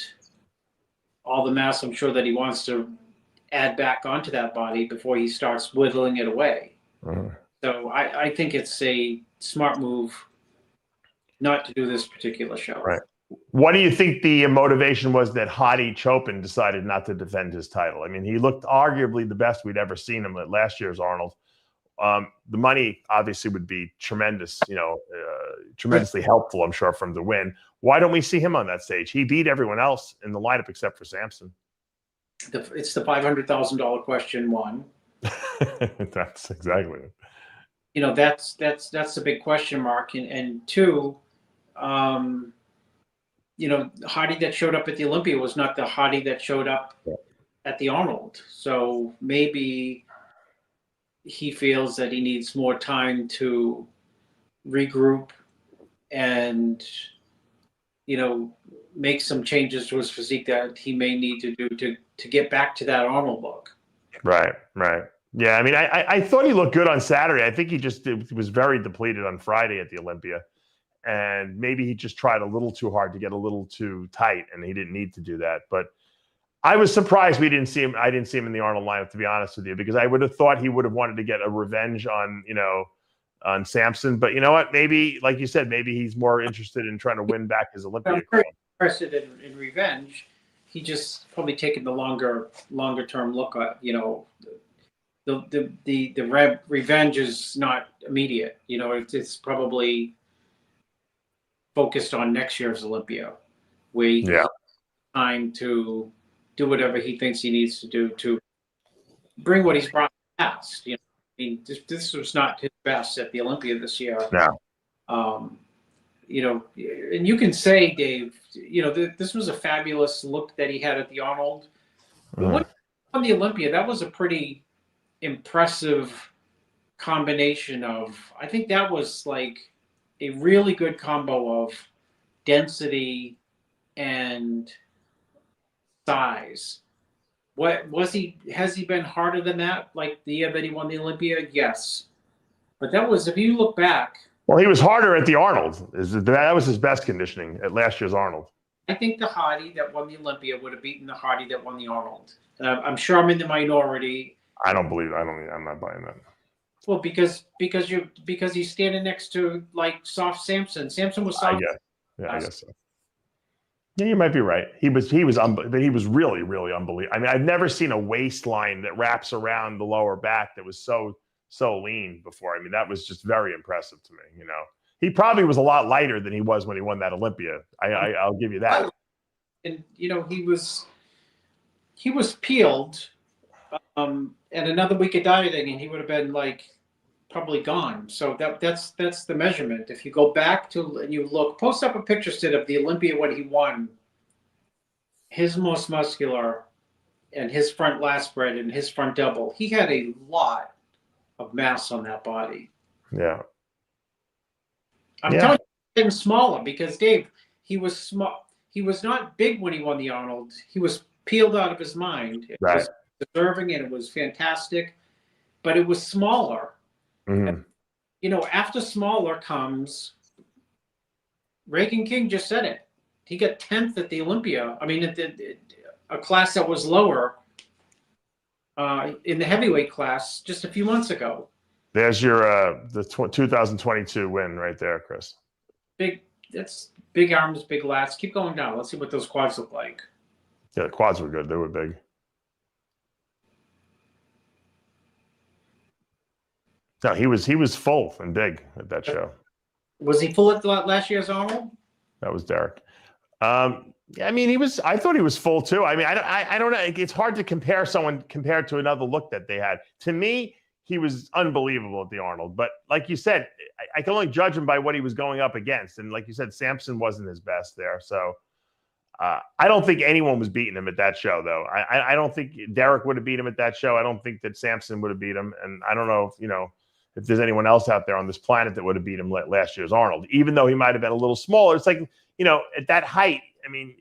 all the mass I'm sure that he wants to add back onto that body before he starts whittling it away. Mm-hmm. So I think it's a smart move not to do this particular show. Right. What do you think the motivation was that Hadi Chopin decided not to defend his title? I mean, he looked arguably the best we'd ever seen him at last year's Arnold. The money obviously would be tremendous, tremendously helpful, I'm sure, for him to win. Why don't we see him on that stage? He beat everyone else in the lineup except for Samson. It's the $500,000 question, one. That's exactly it. That's the big question mark, and two, Hadi that showed up at the Olympia was not the Hadi that showed up at the Arnold. So maybe he feels that he needs more time to regroup and, make some changes to his physique that he may need to do to get back to that Arnold look. Right. Yeah, I mean, I thought he looked good on Saturday. I think he was very depleted on Friday at the Olympia. And maybe he just tried a little too hard to get a little too tight, and he didn't need to do that. But I was surprised we didn't see him. I didn't see him in the Arnold lineup, to be honest with you, because I would have thought he would have wanted to get a revenge on Samson. But you know what? Maybe, like you said, maybe he's more interested in trying to win back his Olympia crown. Interested in revenge. He just probably taken the longer term look at the revenge is not immediate. It's probably focused on next year's Olympia, where he has time to do whatever he thinks he needs to do to bring what he's brought past. This was not his best at the Olympia this year. No. And you can say, Dave, this was a fabulous look that he had at the Arnold. But when he won the Olympia, that was a pretty impressive combination of, I think that was like a really good combo of density and size. Has he been harder than that? Like the year that he won the Olympia? Yes. But that was, if you look back. Well, he was harder at the Arnold. That was his best conditioning at last year's Arnold. I think the Hadi that won the Olympia would have beaten the Hadi that won the Arnold. I'm sure I'm in the minority. I'm not buying that. Well, because he's standing next to like soft Samson. Samson was soft. I guess so. Yeah, you might be right. He was really, really unbelievable. I mean, I've never seen a waistline that wraps around the lower back that was so lean before. I mean, that was just very impressive to me. He probably was a lot lighter than he was when he won that Olympia. I'll give you that. And he was peeled, and another week of dieting, and he would have been like probably gone. So that's the measurement. If you go back to and you look, post up a picture, Sid, of the Olympia when he won. His most muscular, and his front lat spread and his front double. He had a lot of mass on that body. Yeah. I'm telling you, he's getting smaller because, Dave, he was small. He was not big when he won the Arnold. He was peeled out of his mind. It was deserving and it was fantastic, but it was smaller. Mm-hmm. And, after smaller comes, Reagan King just said it. He got 10th at the Olympia. I mean, a class that was lower in the heavyweight class just a few months ago. There's your the 2022 win right there, Chris. That's big arms, big lats. Keep going down. Let's see what those quads look like. Yeah, the quads were good. They were big. No, he was full and big at that show. Was he full at last year's Arnold? That was Derek. I mean, I thought he was full too. I mean, I don't know. It's hard to compare someone compared to another look that they had. To me, he was unbelievable at the Arnold. But like you said, I can only judge him by what he was going up against. And like you said, Samson wasn't his best there. So I don't think anyone was beating him at that show, though. I don't think Derek would have beat him at that show. I don't think that Samson would have beat him. And I don't know if there's anyone else out there on this planet that would have beat him last year's Arnold, even though he might have been a little smaller. It's like, at that height, I mean,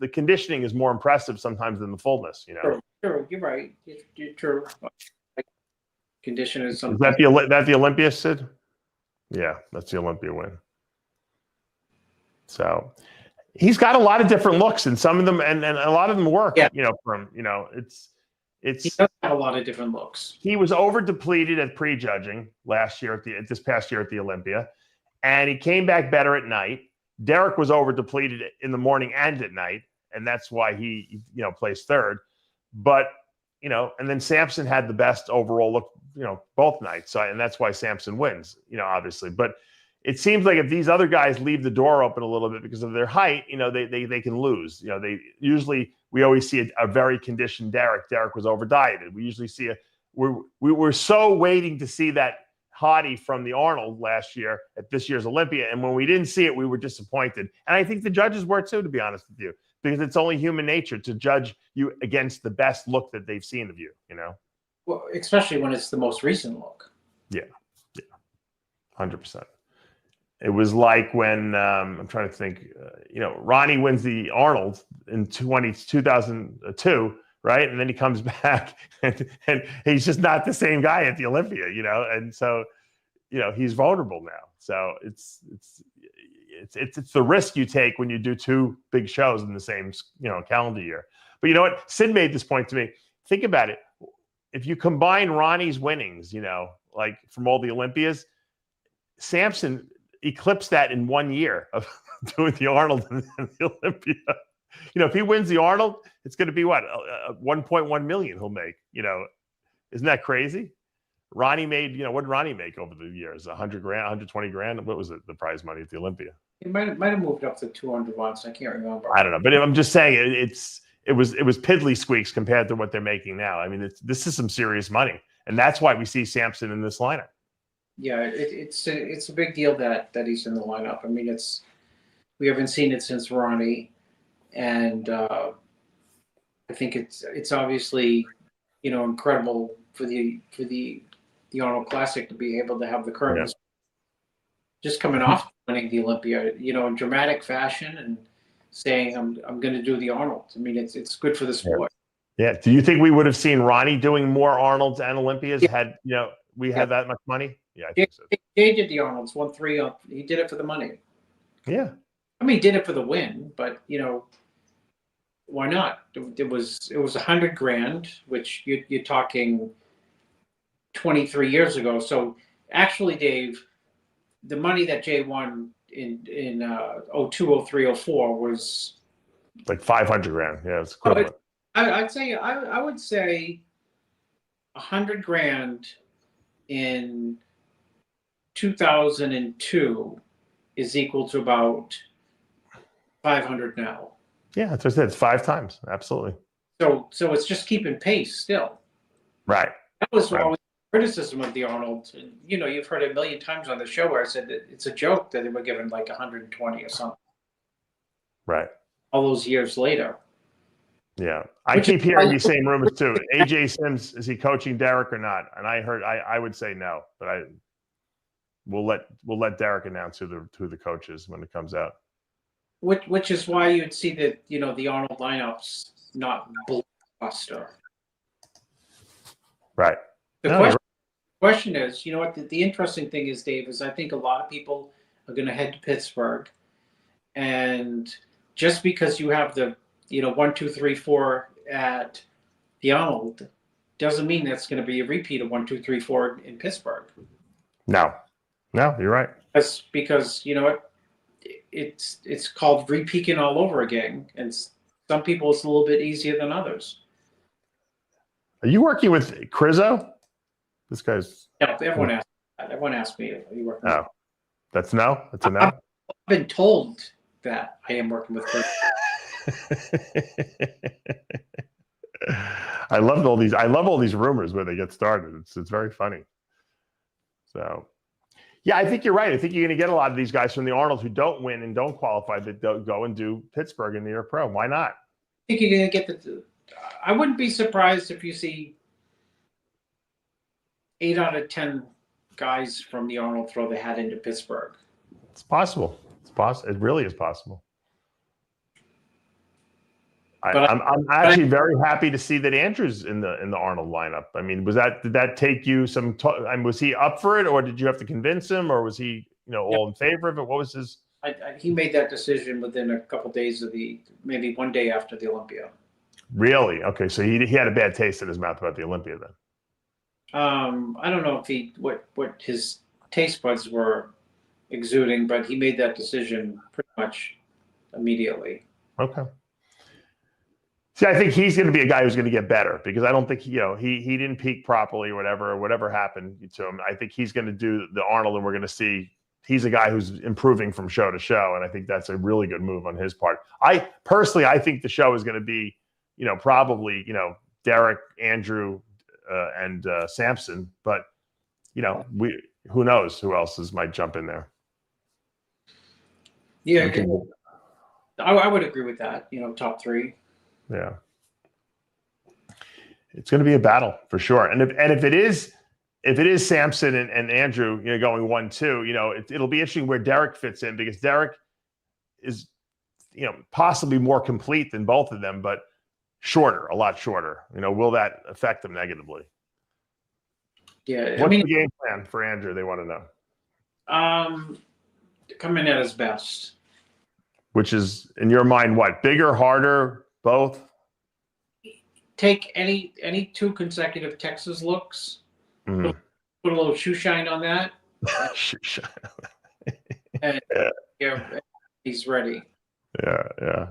the conditioning is more impressive sometimes than the fullness, Sure, you're right. You're true. Condition is something. Is that the Olympia, Sid? Yeah, that's the Olympia win. So he's got a lot of different looks, and some of them, and a lot of them work. Yeah. It's He does have a lot of different looks. He was over depleted at prejudging last year this past year at the Olympia, and he came back better at night. Derek was over depleted in the morning and at night, and that's why he placed third. But and then Samson had the best overall look, both nights. So, and that's why Samson wins, obviously. But it seems like if these other guys leave the door open a little bit because of their height, they can lose. We always see a very conditioned Derek. Derek was over dieted. We usually see we were so waiting to see that hottie from the Arnold last year at this year's Olympia. And when we didn't see it, we were disappointed. And I think the judges were too, to be honest with you, because it's only human nature to judge you against the best look that they've seen of you, Well, especially when it's the most recent look. Yeah. 100%. It was like when I'm trying to think, Ronnie wins the Arnold in 2002, right? And then he comes back and he's just not the same guy at the Olympia, and so, he's vulnerable now. So it's the risk you take when you do two big shows in the same, calendar year. But you know what? Sid made this point to me. Think about it. If you combine Ronnie's winnings, like from all the Olympias, Samson eclipsed that in 1 year of doing the Arnold and the Olympia. If he wins the Arnold, it's going to be what, 1.1 million he'll make. Isn't that crazy? Ronnie made, what did Ronnie make over the years? 100 grand, 120 grand. What was it? The prize money at the Olympia? It might have moved up to 200 once. I can't remember. I don't know, but I'm just saying it was piddly squeaks compared to what they're making now. I mean, this is some serious money, and that's why we see Samson in this lineup. Yeah, it's a big deal that he's in the lineup. I mean, we haven't seen it since Ronnie, and I think it's obviously incredible for the Arnold Classic to be able to have the curtains just coming off winning the Olympia, in dramatic fashion and saying I'm going to do the Arnold. I mean, it's good for the sport. Yeah. Do you think we would have seen Ronnie doing more Arnolds and Olympias had we had that much money? Yeah, I think so. He did the Arnolds, won 3. He did it for the money. Yeah. I mean, he did it for the win, but why not? It was 100 grand, which you're talking 23 years ago. So actually, Dave, the money that Jay won in 02, 03, 04 was like 500 grand. Yeah, it's equivalent. I would say 100 grand in 2002 is equal to about 500 now. Yeah, that's what I said. It's 5 times. Absolutely. So it's just keeping pace still. Right. That was always criticism of the Arnold. And, you've heard it a million times on the show where I said that it's a joke that they were given like 120 or something. Right. All those years later. Yeah. I keep hearing these same rumors too. AJ Sims, is he coaching Derek or not? And I would say no, but we'll let Derek announce who the coach is when it comes out. Which is why you'd see that, the Arnold lineups not blockbuster. Right. The question is, what the interesting thing is, Dave, is I think a lot of people are going to head to Pittsburgh, and just because you have the 1, 2, 3, 4 at the Arnold doesn't mean that's going to be a repeat of 1, 2, 3, 4 in Pittsburgh. No, you're right. That's because it's called re-peaking all over again, and some people it's a little bit easier than others. Are you working with Crizzo? This guy's. Yeah, everyone asked that. Everyone asked me, "Are you working?" Oh, that's no. That's a no. I've been told that I am working with Crizzo. I love all these rumors where they get started. It's very funny. So, yeah, I think you're right. I think you're going to get a lot of these guys from the Arnold who don't win and don't qualify that don't go and do Pittsburgh in the year pro. Why not? I think you're going to get I wouldn't be surprised if you see 8 out of 10 guys from the Arnold throw the hat into Pittsburgh. It's possible. It really is possible. I'm actually very happy to see that Andrew's in the Arnold lineup. I mean, did that take you some? Was he up for it, or did you have to convince him, or was he all in favor of it? What was his? He made that decision within a couple of days maybe 1 day after the Olympia. Really? Okay, so he had a bad taste in his mouth about the Olympia then. I don't know if what his taste buds were exuding, but he made that decision pretty much immediately. Okay. See, I think he's going to be a guy who's going to get better because I don't think he didn't peak properly or whatever happened to him. I think he's going to do the Arnold, and we're going to see he's a guy who's improving from show to show, and I think that's a really good move on his part. I think the show is going to be, probably Derek, Andrew, and Samson, but who knows who else might jump in there. Yeah, I would agree with that. Top three. Yeah, it's going to be a battle for sure. And if it is Samson and Andrew, going 1-2, it'll be interesting where Derek fits in because Derek is, possibly more complete than both of them, but a lot shorter. Will that affect them negatively? Yeah, what's the game plan for Andrew? They want to know. Come in at his best. Which is, in your mind, what? Bigger, harder, both? Take any 2 consecutive Texas looks. Mm-hmm. Put a little shoe shine on that. Shoe shine. And he's ready. Yeah.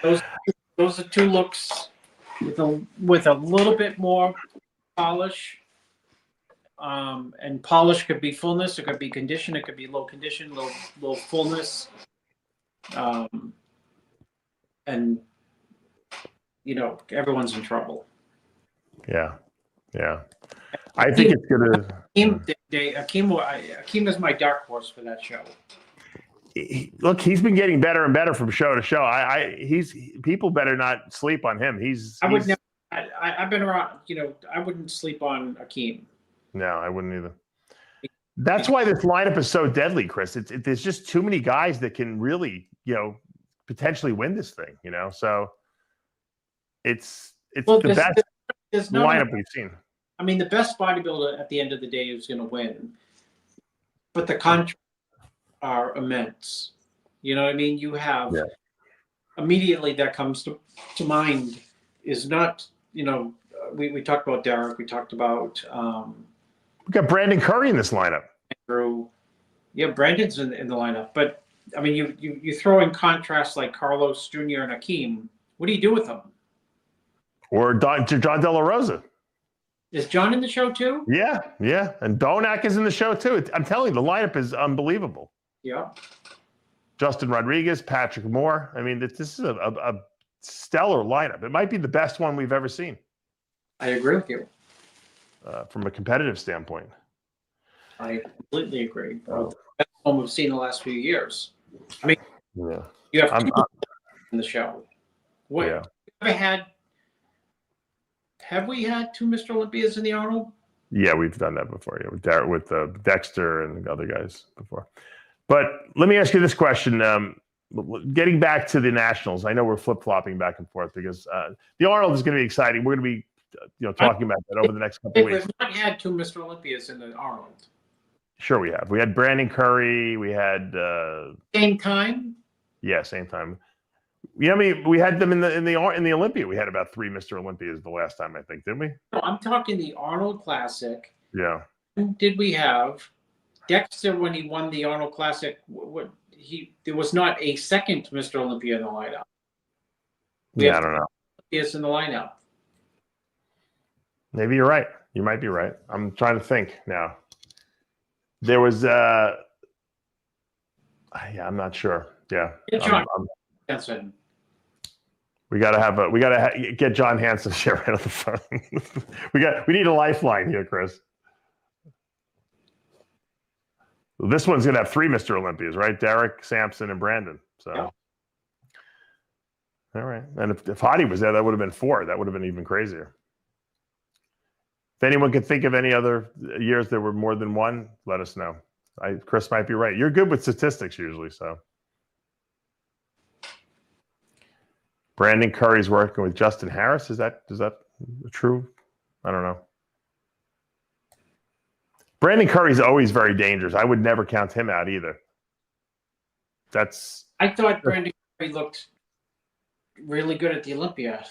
Those are 2 looks with a little bit more polish. And polish could be fullness, it could be condition, it could be low condition, low fullness. And everyone's in trouble. Yeah. I think it's gonna. Akeem is my dark horse for that show. Look, he's been getting better and better from show to show. People better not sleep on him. I've been around. I wouldn't sleep on Akeem. No, I wouldn't either. That's why this lineup is so deadly, Chris. There's just too many guys that can really, potentially win this thing. So it's the best lineup we've seen. I mean, the best bodybuilder at the end of the day is going to win, but the contracts are immense. You know what I mean? You have immediately that comes to mind is not. We talked about Derek. We talked about. We got Brandon Curry in this lineup. Andrew. Yeah, Brandon's in the lineup, but I mean, you throw in contrasts like Carlos Jr. and Akeem. What do you do with them? Or John De La Rosa. Is John in the show too? Yeah, and Bonac is in the show too. I'm telling you, the lineup is unbelievable. Yeah. Justin Rodriguez, Patrick Moore. I mean, this is a stellar lineup. It might be the best one we've ever seen. I agree with you. From a competitive standpoint. I completely agree. The best one we've seen in the last few years. I mean, you have 2 in the show. Have we had 2 Mr. Olympias in the Arnold? Yeah, we've done that before. Yeah, with Dexter and other guys before. But let me ask you this question. Getting back to the Nationals, I know we're flip-flopping back and forth because the Arnold is going to be exciting. We're going to be talking about that over the next couple of weeks. We've not had 2 Mr. Olympias in the Arnold. Sure, we have. We had Brandon Curry. We had same time. Yeah, same time. I mean, we had them in the Olympia. We had about 3 Mr. Olympias the last time, I think, didn't we? No, I'm talking the Arnold Classic. Yeah. Did we have Dexter when he won the Arnold Classic? There was not a second Mr. Olympia in the lineup. I don't know. Yes, in the lineup. Maybe you're right. You might be right. I'm trying to think now. There was I'm not sure. Yeah. Hansen. We gotta get John Hansen here right on the phone. we need a lifeline here, Chris. This one's gonna have 3 Mr. Olympias, right? Derek, Sampson, and Brandon. So all right. And if Hottie was there, that would have been 4. That would have been even crazier. If anyone could think of any other years there were more than 1, let us know. Chris might be right. You're good with statistics usually, so. Brandon Curry's working with Justin Harris. Is that true? I don't know. Brandon Curry's always very dangerous. I would never count him out either. I thought Brandon Curry looked really good at the Olympia.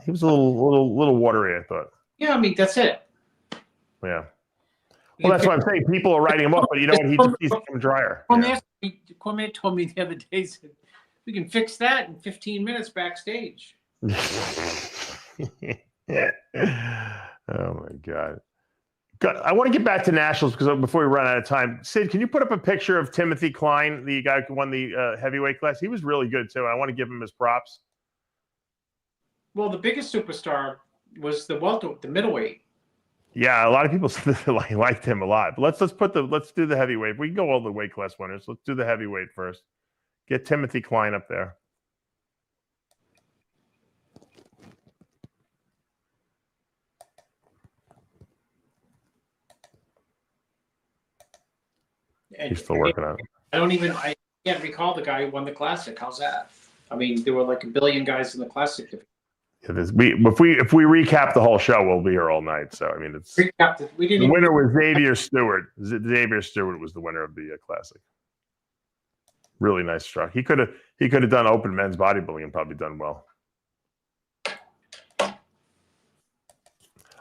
He was a little watery, I thought. Yeah, I mean, that's it. Yeah. Well, that's what I'm saying. People are writing him off, but you know what? He's become drier. Cormier told me the other day, said, we can fix that in 15 minutes backstage. Yeah. Oh my God. I want to get back to Nationals because before we run out of time, Sid, can you put up a picture of Timothy Klein, the guy who won the heavyweight class? He was really good too. I want to give him his props. Well, the biggest superstar was the middleweight. Yeah, a lot of people liked him a lot. But let's do the heavyweight. We can go all the weight class winners. Let's do the heavyweight first. Get Timothy Klein up there. And he's still working on it. I can't recall the guy who won the Classic. How's that? I mean, there were like a billion guys in the Classic. If we recap the whole show, we'll be here all night. So I mean, the winner was Xavier Stewart. Xavier Stewart was the winner of the Classic. Really nice truck. He could have done open men's bodybuilding and probably done well.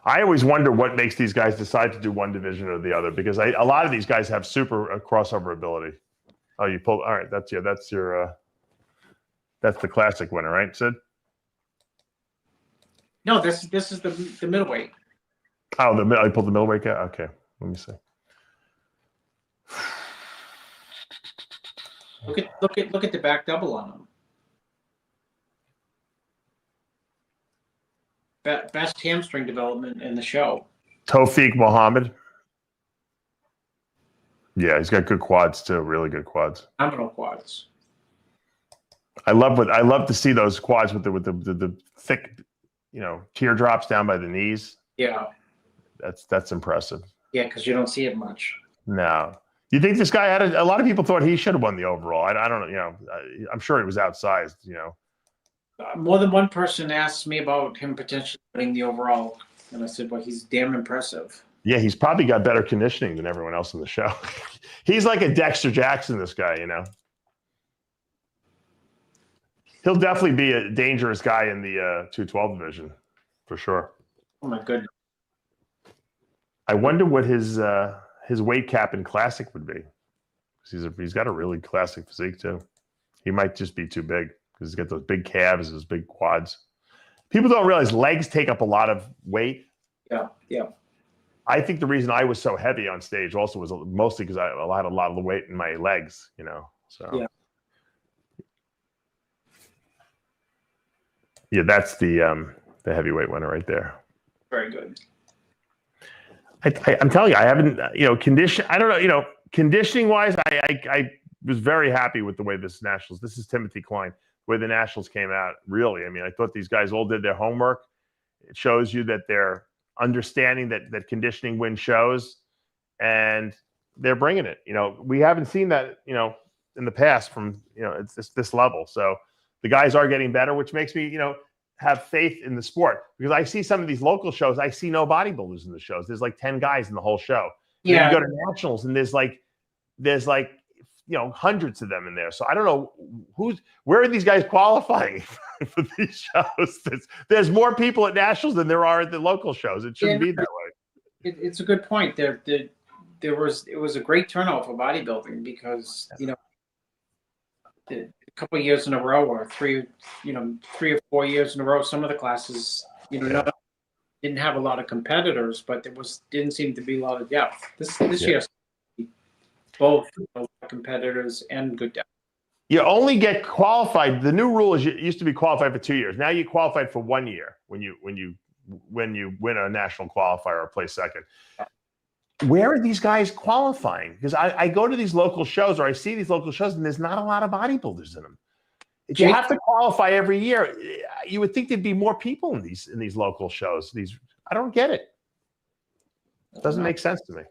I always wonder what makes these guys decide to do one division or the other, because a lot of these guys have super crossover ability. Oh, you pulled. All right, that's the Classic winner, right, Sid? No, this is the middleweight. Oh, I pulled the middleweight guy. Okay, let me see. Look at the back double on him. Best hamstring development in the show. Tawfiq Muhammad. Yeah, he's got good quads too. Really good quads. Phenomenal quads. I love to see those quads with the thick, teardrops down by the knees. Yeah. That's impressive. Yeah, because you don't see it much. No. You think this guy had a lot of people thought he should have won the overall. I don't know. I'm sure he was outsized. More than one person asked me about him potentially winning the overall, and I said, "Well, he's damn impressive." Yeah, he's probably got better conditioning than everyone else in the show. He's like a Dexter Jackson. This guy, he'll definitely be a dangerous guy in the 212 division, for sure. Oh my goodness! I wonder what his weight cap in Classic would be. He's got a really classic physique too. He might just be too big because he's got those big calves, those big quads. People don't realize legs take up a lot of weight. Yeah. I think the reason I was so heavy on stage also was mostly because I had a lot of the weight in my legs. So yeah, that's the heavyweight winner right there. Very good. I'm telling you, I haven't, condition. I don't know, conditioning wise, I was very happy with the way this Nationals. This is Timothy Klein, the way the Nationals came out. Really, I mean, I thought these guys all did their homework. It shows you that they're understanding that conditioning wins shows, and they're bringing it. We haven't seen that, in the past from, it's this level. So the guys are getting better, which makes me, have faith in the sport, because I see some of these local shows. I see no bodybuilders in the shows. There's like 10 guys in the whole show. Yeah. You go to Nationals and there's hundreds of them in there. So I don't know where are these guys qualifying for these shows. There's more people at Nationals than there are at the local shows. It shouldn't be that way. It's a good point. It was a great turnout for bodybuilding because a couple of years in a row, or 3 or 4 years in a row, some of the classes, didn't have a lot of competitors, but didn't seem to be a lot of depth. This year, both competitors and good depth. You only get qualified. The new rule is you used to be qualified for 2 years. Now you qualified for 1 year when you win a national qualifier or place second. Where are these guys qualifying? Because I go to these local shows, or I see these local shows, and there's not a lot of bodybuilders in them. If you have to qualify every year, you would think there'd be more people in these local shows. I don't get it. It doesn't make sense to me.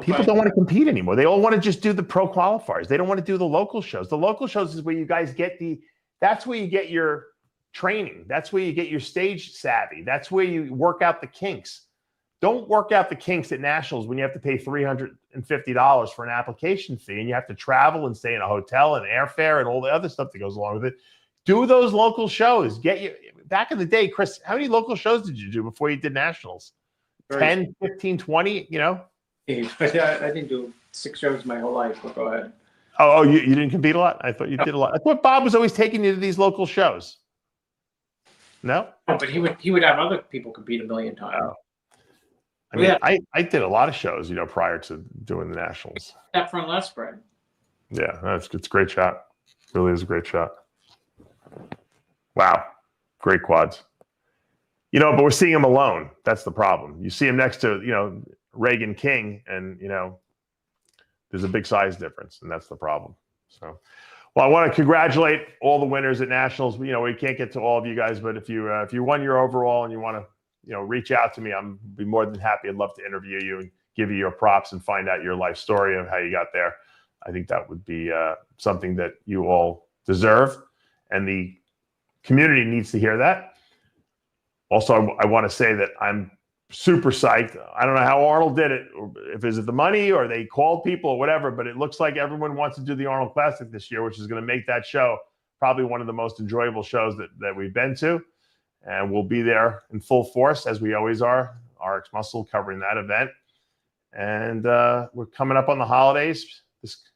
People don't want to compete anymore. They all want to just do the pro qualifiers. They don't want to do the local shows. The local shows is where you guys that's where you get your training. That's where you get your stage savvy. That's where you work out the kinks. don't work out the kinks at Nationals when you have to pay $350 for an application fee and you have to travel and stay in a hotel and airfare and all the other stuff that goes along with it. Do those local shows. Back in the day, Chris, how many local shows did you do before you did Nationals? 10, 15, 20, you know? I didn't do 6 shows my whole life, but go ahead. Oh, you didn't compete a lot? I thought you did a lot. I thought Bob was always taking you to these local shows. No? Oh, but he would have other people compete a million times. Oh. I mean, yeah. I did a lot of shows, you know, prior to doing the Nationals. That front left spread. Yeah, it's a great shot. Really is a great shot. Wow. Great quads. You know, but we're seeing him alone. That's the problem. You see him next to, you know, Reagan King, and, you know, there's a big size difference, and that's the problem. So, well, I want to congratulate all the winners at Nationals. You know, we can't get to all of you guys, but if you won your overall and you want to, you know, reach out to me, I'm be more than happy. I'd love to interview you and give you your props and find out your life story of how you got there. I think that would be something that you all deserve, and the community needs to hear that. Also, I want to say that I'm super psyched. I don't know how Arnold did it, if is it the money or they called people or whatever, but it looks like everyone wants to do the Arnold Classic this year, which is going to make that show probably one of the most enjoyable shows that we've been to. And we'll be there in full force, as we always are, RX Muscle covering that event. And we're coming up on the holidays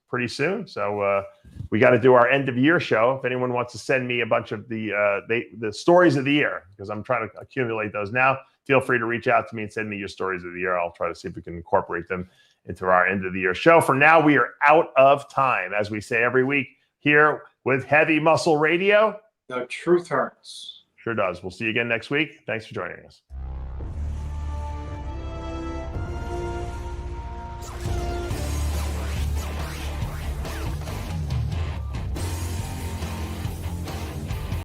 pretty soon. So we got to do our end of year show. If anyone wants to send me a bunch of the stories of the year, because I'm trying to accumulate those now, feel free to reach out to me and send me your stories of the year. I'll try to see if we can incorporate them into our end of the year show. For now, we are out of time, as we say every week here with Heavy Muscle Radio. The truth hurts. Sure does. We'll see you again next week. Thanks for joining us.